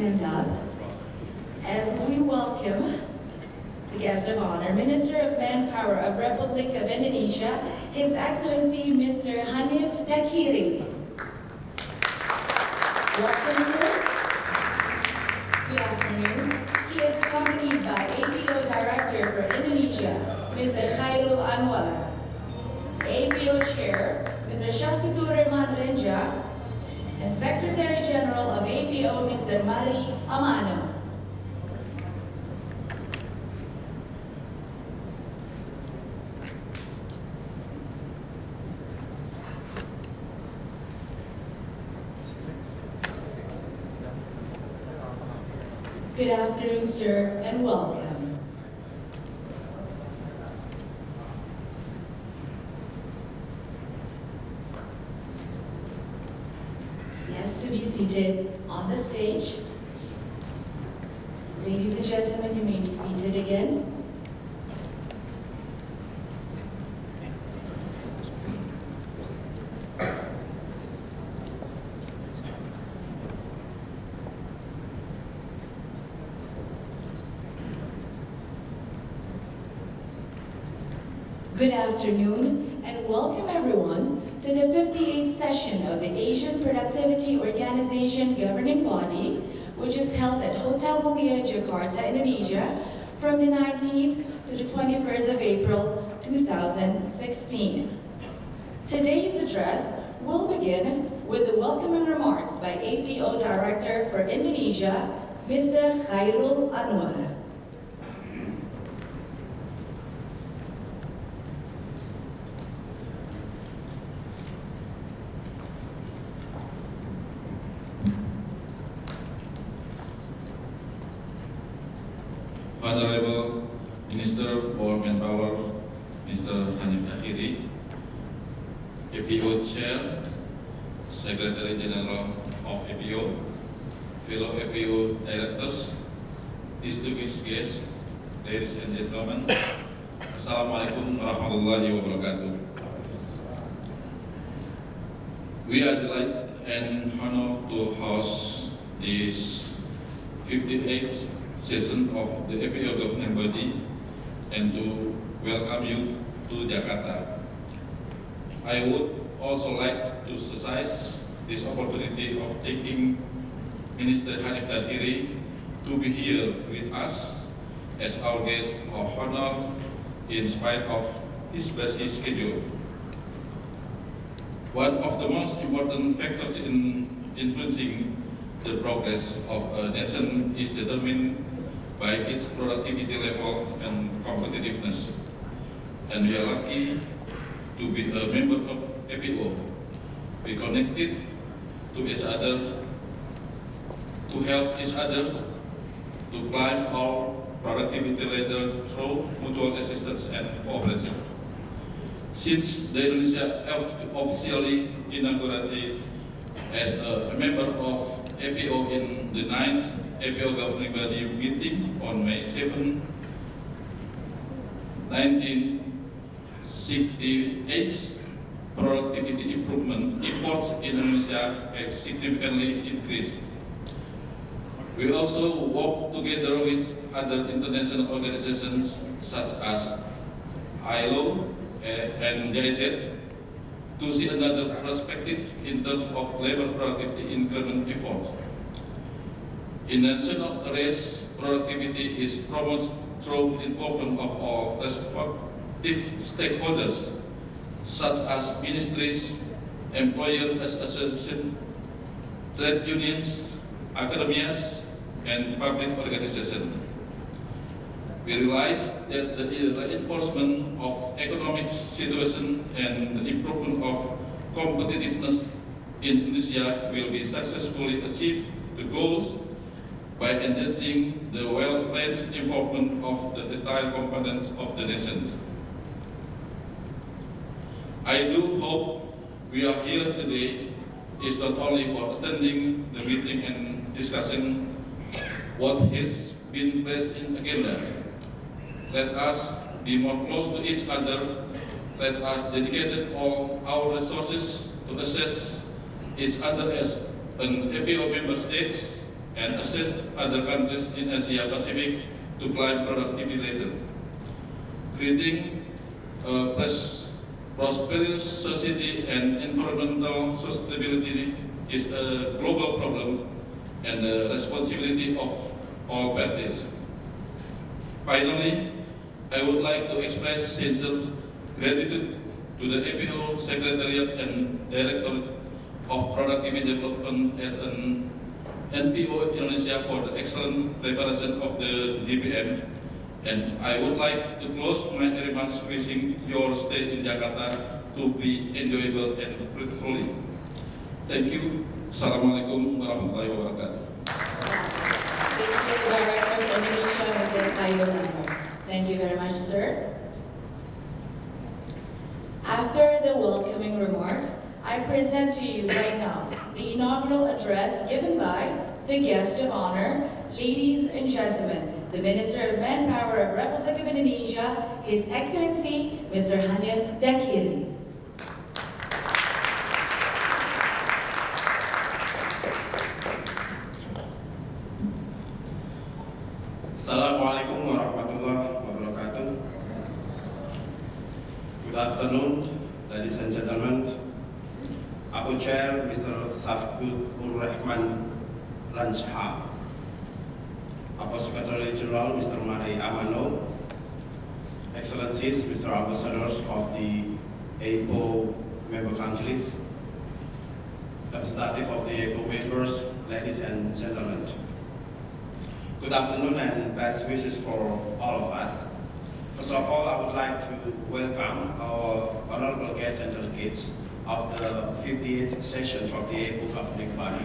stand up as we welcome the guest of honor, Minister of Manpower of Republic of Indonesia, His Excellency Mr. Hanif Dakiri. Welcome, sir. Good afternoon. He is accompanied by APO Director for Indonesia, Mr. Khairul Anwar, APO Chair, Mr. Shafkutur Rahman Renja, and Secretary General of APO, Mr. Mari Amano. Good afternoon, sir, and welcome. Yes, to be seated on the stage. Ladies and gentlemen, you may be seated again. Good afternoon, and welcome everyone to the 58th session of the Asian Productivity Organization governing body, which is held at Hotel Mulia, Jakarta, Indonesia, from the 19th to the 21st of April, 2016. Today's address will begin with the welcoming remarks by APO Director for Indonesia, Mr. Khairul Anwar. Honorable Minister for Manpower, Mr. Hanif Dakiri, APO Chair, Secretary General of APO, fellow APO Directors, distinguished guests, ladies and gentlemen, Assalamualaikum warahmatullahi wabarakatuh. We are delighted and honored to host this 58th session of the APO governing body and to welcome you to Jakarta. I would also like to seize this opportunity of thanking Minister Hanif Dakiri to be here with us as our guest of honor in spite of his busy schedule. One of the most important factors in influencing the progress of a nation is determined by its productivity level and competitiveness. And we are lucky to be a member of APO. We connected to each other, to help each other, to climb our productivity ladder through mutual assistance and cooperation. Since the Indonesia officially inaugurated as a member of APO in the 9th APO governing body meeting on May 7, 1968, productivity improvement efforts in Indonesia have significantly increased. We also work together with other international organizations such as ILO and JZ to see another perspective in terms of labor productivity increment efforts. In national race, productivity is promoted through involvement of all respective stakeholders, such as ministries, employer associations, trade unions, academias, and public organizations. We realize that the reinforcement of economic situation and the improvement of competitiveness in Indonesia will be successfully achieved the goals by enhancing the well-balanced involvement of the entire components of the nation. I do hope we are here today is not only for attending the meeting and discussing what has been placed in agenda. Let us be more close to each other. Let us dedicate all our resources to assess each other as an APO member states and assist other countries in Asia Pacific to climb productivity ladder. Creating a prosperous society and environmental sustainability is a global problem and the responsibility of all parties. Finally, I would like to express sincere gratitude to the APO Secretariat and Director of Productivity Development as an NPO Indonesia for the excellent preparation of the GBM. And I would like to close my remarks wishing your stay in Jakarta to be enjoyable and fruitful. Thank you. Assalamualaikum warahmatullahi wabarakatuh. Thank you, Director of Indonesia, Mr. Khairul Anwar. Thank you very much, sir. After the welcoming remarks, I present to you right now the inaugural address given by the guest of honor, ladies and gentlemen, the Minister of Manpower of Republic of Indonesia, His Excellency, Mr. Hanif Dakiri. Assalamualaikum warahmatullahi wabarakatuh. Good afternoon, ladies and gentlemen. Aku Chair Mr. Safkud Rahman Lanshha, Aku Secretary General Mr. Mari Amano, Excellencies, Mr. Ambassadors of the APO member countries, representative of the APO members, ladies and gentlemen. Good afternoon and best wishes for all of us. First of all, I would like to welcome our honorable guests and delegates of the 58th session of the APO governing body.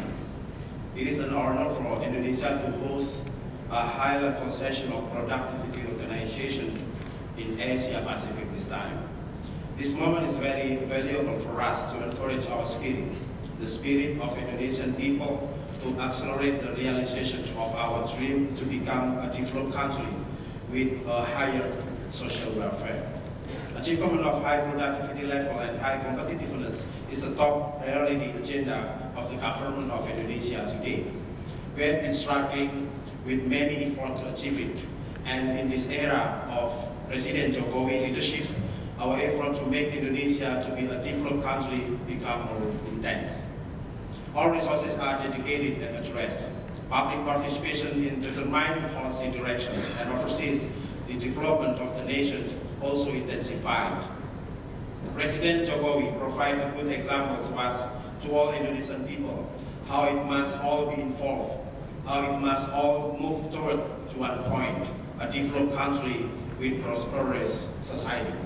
It is an honor for Indonesia to host a high-level session of productivity organization in Asia Pacific this time. This moment is very valuable for us to encourage our spirit, the spirit of Indonesian people, to accelerate the realization of our dream to become a developed country with a higher social welfare. Achievement of high productivity level and high competitiveness is the top priority agenda of the government of Indonesia today. We have been struggling with many efforts to achieve it, and in this era of President Jokowi leadership, our effort to make Indonesia to be a developed country become more intense. All resources are dedicated and addressed. Public participation in determining policy direction and oversees the development of the nation also intensified. President Jokowi provided a good example to us, to all Indonesian people, how it must all be involved, how it must all move toward to one point, a developed country with prosperous society.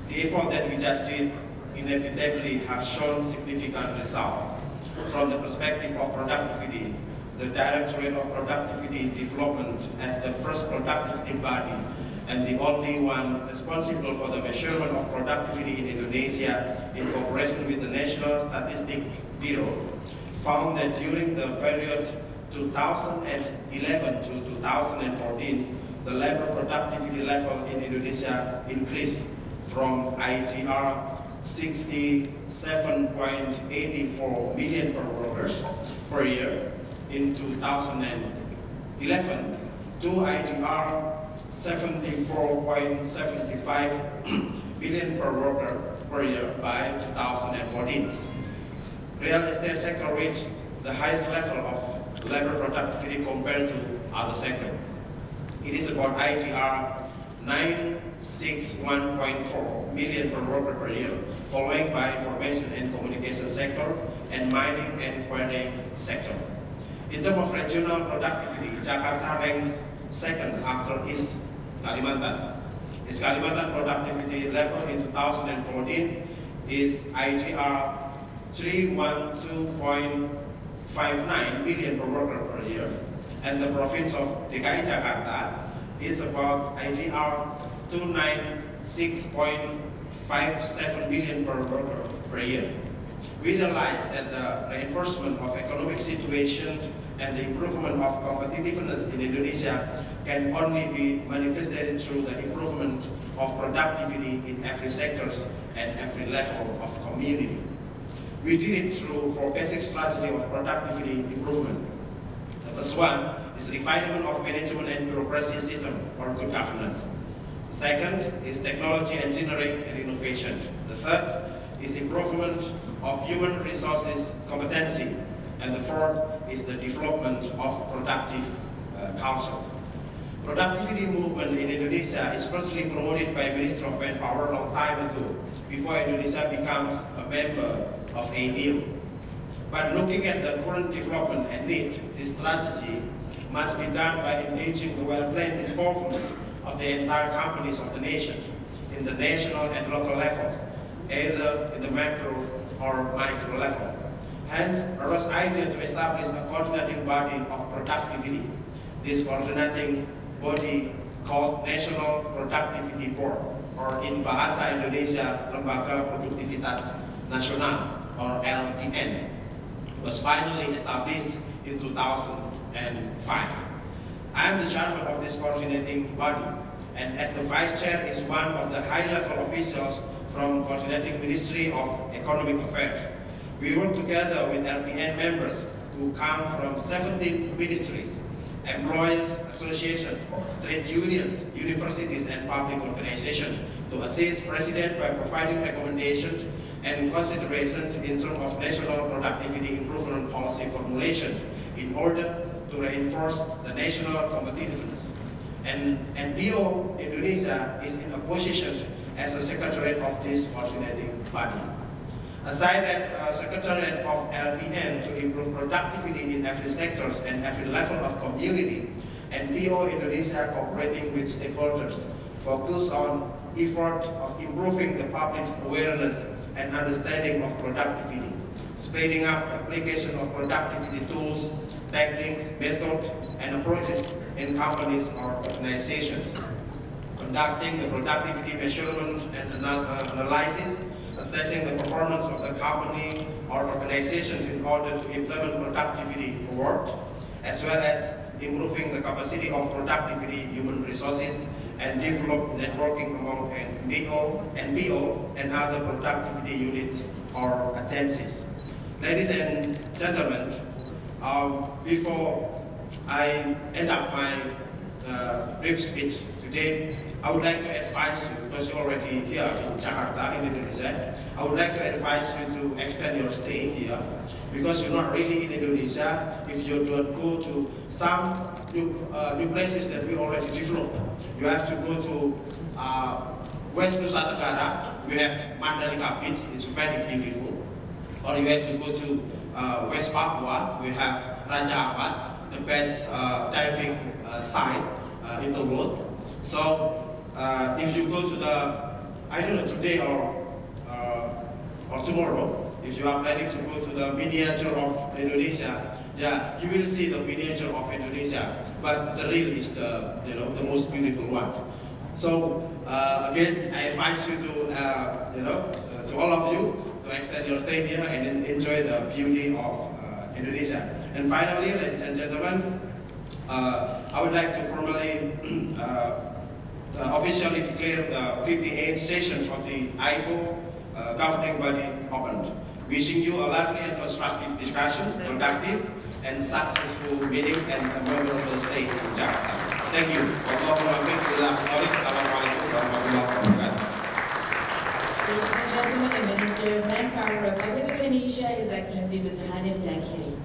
The effort that we just did inevitably have shown significant results. From the perspective of productivity, the Directorate of Productivity Development as the first productivity body and the only one responsible for the measurement of productivity in Indonesia in cooperation with the National Statistics Bureau, found that during the period 2011 to 2014, the labor productivity level in Indonesia increased from ITR 67.84 million per workers per year in 2011 to ITR 74.75 billion per worker per year by 2014. Real estate sector reached the highest level of labor productivity compared to other sectors. It is about ITR 961.4 million per worker per year, following by information and communication sector and mining and quarrying sector. In terms of regional productivity, Jakarta ranks second after East Kalimantan. East Kalimantan productivity level in 2014 is ITR 312.59 million per worker per year, and the province of DKI Jakarta is about ITR 296.57 million per worker per year. We realize that the reinforcement of economic situation and the improvement of competitiveness in Indonesia can only be manifested through the improvement of productivity in every sector and every level of community. We did it through four basic strategy of productivity improvement. The first one is refinement of management and bureaucracy system or good governance. The second is technology engineering and innovation. The third is improvement of human resources competency. And the fourth is the development of productive culture. Productivity movement in Indonesia is firstly promoted by Minister of Manpower a long time ago, before Indonesia becomes a member of APO. But looking at the current development and need, this strategy must be done by engaging the well-planned involvement of the entire companies of the nation, in the national and local levels, either in the macro or micro level. Hence, arose idea to establish a coordinating body of productivity. This coordinating body called National Productivity Board, or in Bahasa Indonesia, Lembaga Produktivitas Nasional, or LPN, was finally established in 2005. I am the chairman of this coordinating body, and as the vice chair is one of the high-level officials from coordinating Ministry of Economic Affairs. We work together with LPN members who come from 17 ministries, employers associations, trade unions, universities, and public organizations to assist President by providing recommendations and considerations in terms of national productivity improvement policy formulation in order to reinforce the national competitiveness. And NPO Indonesia is in a position as a secretariat of this coordinating body. Aside as a secretariat of LPN to improve productivity in every sector and every level of community, NPO Indonesia cooperating with stakeholders focus on effort of improving the public's awareness and understanding of productivity, spreading up application of productivity tools, techniques, methods, and approaches in companies or organizations, conducting the productivity measurement and analysis, assessing the performance of the company or organization in order to implement productivity award, as well as improving the capacity of productivity human resources and develop networking among NPO, and other productivity units or agencies. Ladies and gentlemen, before I end up my brief speech today, I would like to advise you, because you're already here in Jakarta, in Indonesia, I would like to advise you to extend your stay here, because you're not really in Indonesia if you don't go to some new places that we already developed. You have to go to West Nusa Tenggara. We have Mandalika Beach, it's very beautiful. Or you have to go to West Papua. We have Raja Ampat, the best diving site in the world. So if you go to the, I don't know, today or tomorrow, if you are planning to go to the miniature of Indonesia, yeah, you will see the miniature of Indonesia, but the real is the, the most beautiful one. So again, I advise you to, to all of you, to extend your stay here and enjoy the beauty of Indonesia. And finally, ladies and gentlemen, I would like to formally officially declare the 58th sessions of the IPO governing body opened. Wishing you a lively and constructive discussion, productive and successful meeting, and a memorable stay in Jakarta. Thank you. Ladies and gentlemen, the Minister of Manpower, Republic of Indonesia, His Excellency Mr. Hanif Dakiri.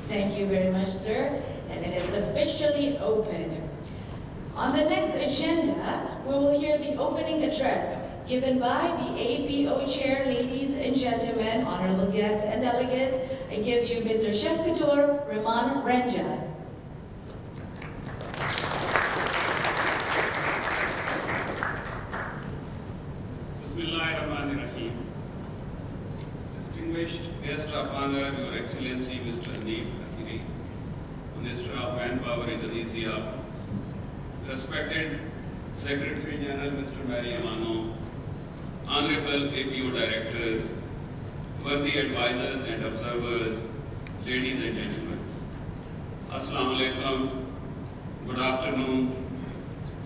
Thank you very much, sir. And it is officially open. On the next agenda, we will hear the opening address given by the APO Chair. Ladies and gentlemen, honorable guests and delegates, I give you Mr. Chef Couture Rahman Renja. Bismillahirrahmanirrahim. Distinguished guest of honor, Your Excellency Mr. Hanif Dakiri, Minister of Manpower Indonesia, respected Secretary General Mr. Mary Amano, Honorable APO Directors, worthy advisors and observers, ladies and gentlemen. Assalamu alaikum, good afternoon,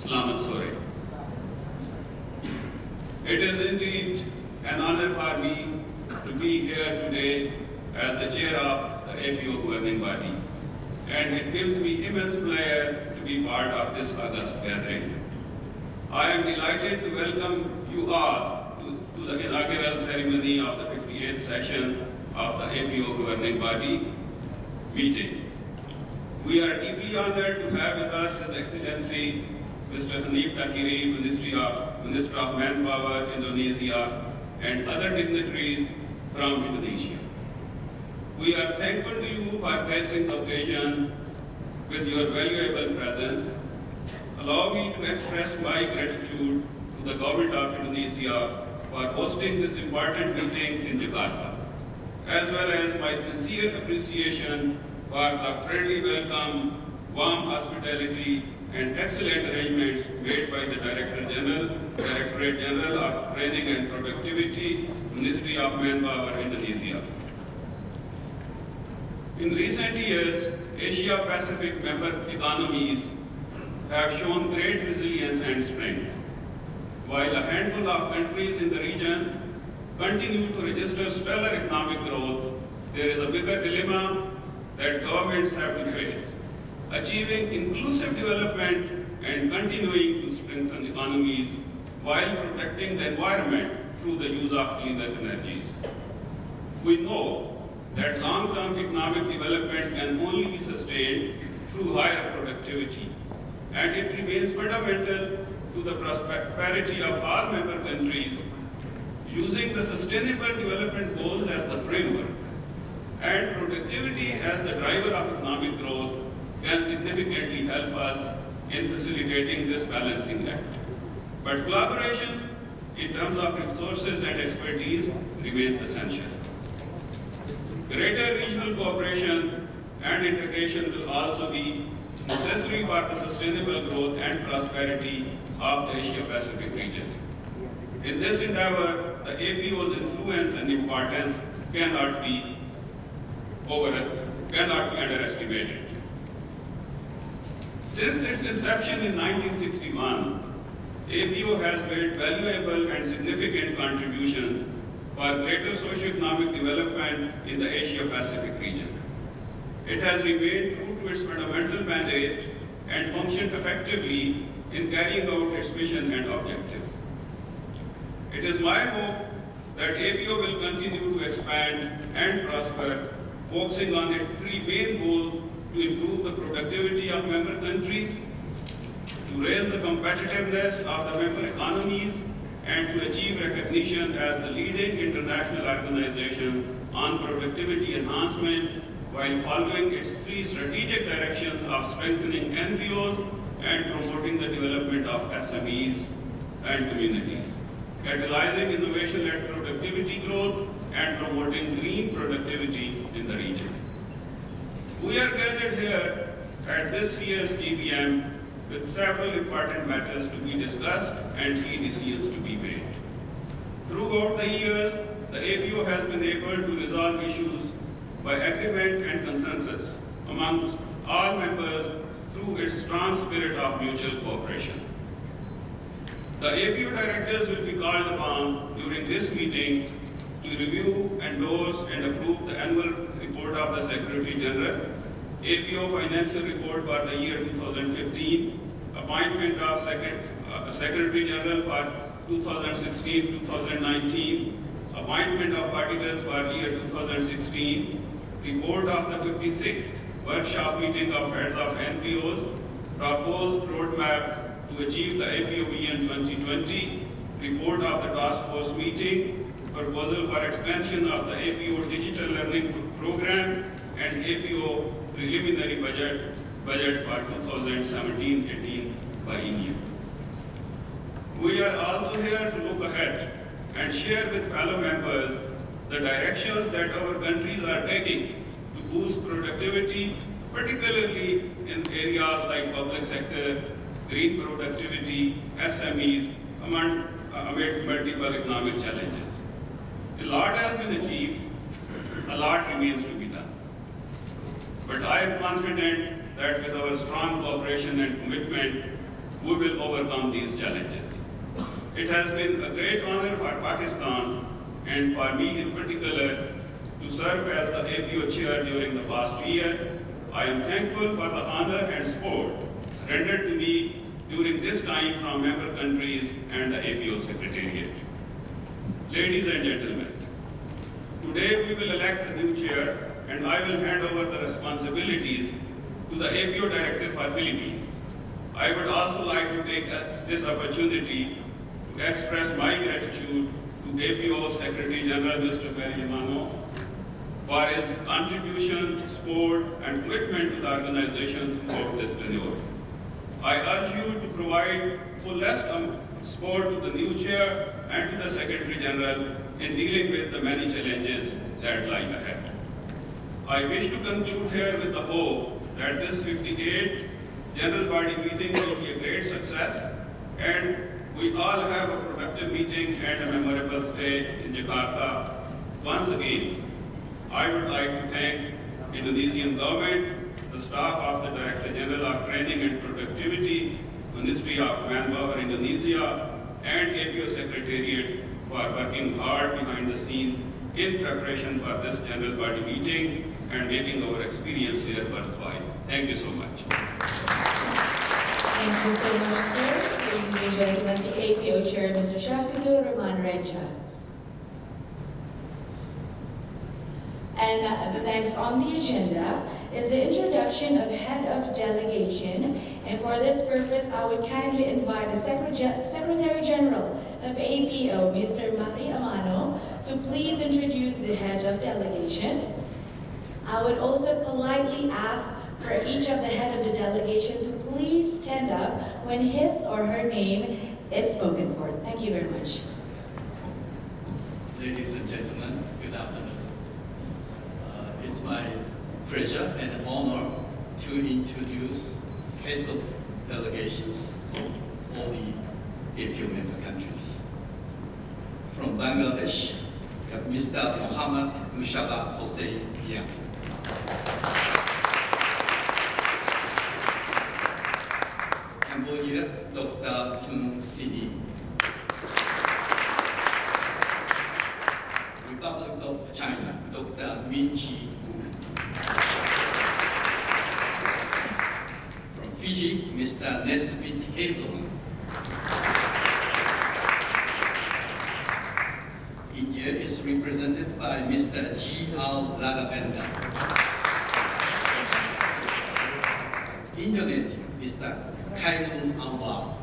Salamat Sore. It is indeed an honor for me to be here today as the chair of the APO governing body. and it gives me immense pleasure to be part of this august gathering. I am delighted to welcome you all to the inaugural ceremony of the 58th session of the APO governing body meeting. We are deeply honored to have with us His Excellency Mr. Hanif Takiri, Minister of Manpower, Indonesia, and other dignitaries from Indonesia. We are thankful to you for gracing the occasion with your valuable presence. Allow me to express my gratitude to the Government of Indonesia for hosting this important meeting in Jakarta, as well as my sincere appreciation for the friendly welcome, warm hospitality, and excellent arrangements made by the Directorate General of Training and Productivity, Ministry of Manpower, Indonesia. In recent years, Asia-Pacific member economies have shown great resilience and strength. While a handful of countries in the region continue to register stellar economic growth, there is a bigger dilemma that governments have to face: achieving inclusive development and continuing to strengthen economies while protecting the environment through the use of cleaner energies. We know that long-term economic development can only be sustained through higher productivity, and it remains fundamental to the prosperity of all member countries. Using the Sustainable Development Goals as the framework and productivity as the driver of economic growth can significantly help us in facilitating this balancing act. But collaboration in terms of resources and expertise remains essential. Greater regional cooperation and integration will also be necessary for the sustainable growth and prosperity of the Asia-Pacific region. In this endeavor, the APO's influence and importance cannot be underestimated. Since its inception in 1961, APO has made valuable and significant contributions for greater socio-economic development in the Asia-Pacific region. It has remained true to its fundamental mandate and functioned effectively in carrying out its mission and objectives. It is my hope that APO will continue to expand and prosper, focusing on its three main goals: to improve the productivity of member countries, to raise the competitiveness of the member economies, and to achieve recognition as the leading international organization on productivity enhancement while following its three strategic directions of strengthening NPOs and promoting the development of SMEs and communities, catalyzing innovation-led productivity growth, and promoting green productivity in the region. We are gathered here at this year's GBM with several important matters to be discussed and key decisions to be made. Throughout the years, the APO has been able to resolve issues by agreement and consensus amongst all members through its strong spirit of mutual cooperation. The APO directors will be called upon during this meeting to review, endorse, and approve the annual report of the Secretary General, APO financial report for the year 2015, appointment of Secretary General for 2016-2019, appointment of auditors for year 2016, report of the 56th workshop meeting of heads of NPOs, proposed roadmap to achieve the APO Vision 2020, report of the task force meeting, proposal for expansion of the APO digital learning program, and APO preliminary budget for 2017-18 biennium. We are also here to look ahead and share with fellow members the directions that our countries are taking to boost productivity, particularly in areas like public sector, green productivity, SMEs, amid multiple economic challenges. A lot has been achieved, a lot remains to be done. But I am confident that with our strong cooperation and commitment, we will overcome these challenges. It has been a great honor for Pakistan and for me in particular to serve as the APO chair during the past year. I am thankful for the honor and support rendered to me during this time from member countries and the APO Secretariat. Ladies and gentlemen, today we will elect a new chair and I will hand over the responsibilities to the APO Director for Philippines. I would also like to take this opportunity to express my gratitude to APO Secretary General Mr. Perry Yamano for his contribution, support, and commitment to the organization throughout this tenure. I urge you to provide fullest support to the new chair and to the Secretary General in dealing with the many challenges that lie ahead. I wish to conclude here with the hope that this 58th General Body meeting will be a great success and we all have a productive meeting and a memorable stay in Jakarta. Once again, I would like to thank Indonesian government, the staff of the Director General of Training and Productivity, Ministry of Manpower Indonesia, and APO Secretariat for working hard behind the scenes in preparation for this General Body meeting and making our experience here worthwhile. Thank you so much. Thank you so much, sir. Ladies and gentlemen, the APO Chair, Mr. Shaftidu Roman Rencha. And the next on the agenda is the introduction of Head of Delegation. And for this purpose, I would kindly invite the Secretary General of APO, Mr. Mari Amano, to please introduce the Head of Delegation. I would also politely ask for each of the head of the delegation to please stand up when his or her name is spoken for. Thank you very much. Ladies and gentlemen, good afternoon. It's my pleasure and honor to introduce heads of delegations of all the APO member countries. From Bangladesh, we have Mr. Muhammad Musharraf Hossein Yang. Cambodia, Dr. Tun Sidi. Republic of China, Dr. Minji Wu. From Fiji, Mr. Nesbit Hazelman. India is represented by Mr. G.R. Raghavendra. Indonesia, Mr. Khairul Anwar.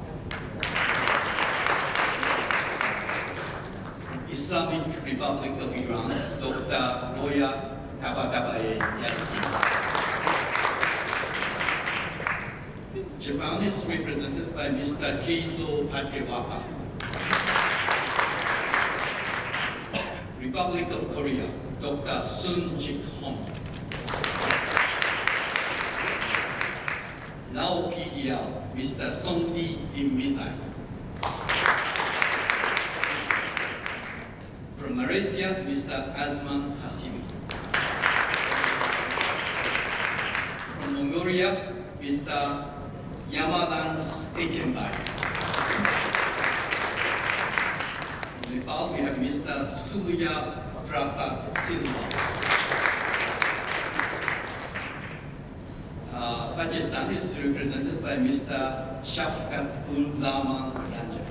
Islamic Republic of Iran, Dr. Roya Tabatabae Yazdi. Japan is represented by Mr. Keizo Takewaka. Republic of Korea, Dr. Sun Jik-hong. Lao PDL, Mr. Songdi Immizai. From Malaysia, Mr. Azman Hashimi. From Mongolia, Mr. Yamadan Ekenbai. From Nepal, we have Mr. Surya Prasad Silva. Pakistan is represented by Mr. Shafkat ul Rahman Ranjan.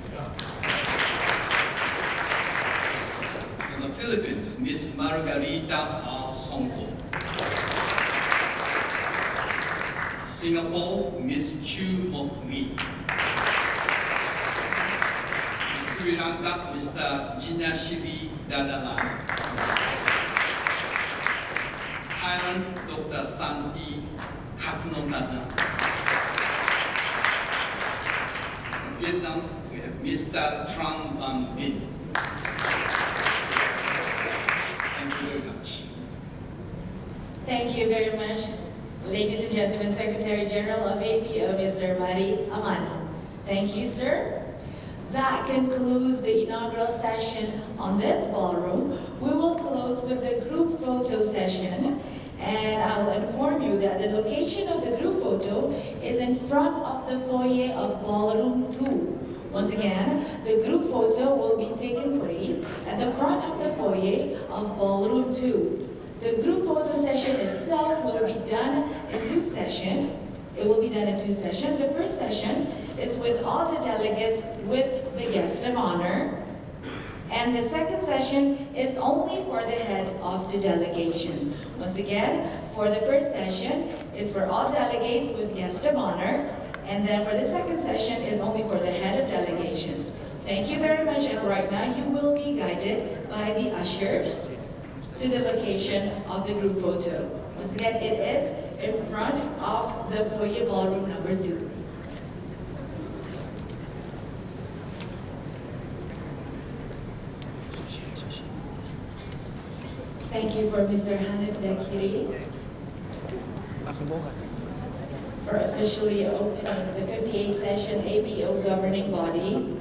From the Philippines, Ms. Margarita R. Songko. Singapore, Ms. Chu Mok Mi. Sri Lanka, Mr. Jinashiri Dadalan. Thailand, Dr. Santi Katnonana. From Vietnam, we have Mr. Tran Van Vin. Thank you very much. Thank you very much, ladies and gentlemen, Secretary General of APO, Mr. Mari Amano. Thank you, sir. That concludes the inaugural session on this ballroom. We will close with the group photo session. And I will inform you that the location of the group photo is in front of the foyer of Ballroom 2. Once again, the group photo will be taking place at the front of the foyer of Ballroom 2. The group photo session itself will be done in two sessions. It will be done in two sessions. The first session is with all the delegates with the guest of honor. And the second session is only for the head of the delegations. Once again, for the first session is for all delegates with guest of honor. And then for the second session is only for the head of delegations. Thank you very much, and right now you will be guided by the ushers to the location of the group photo. Once again, it is in front of the foyer ballroom number 2. Thank you for Mr. Hanif Dakiri for officially opening the 58th session APO governing body.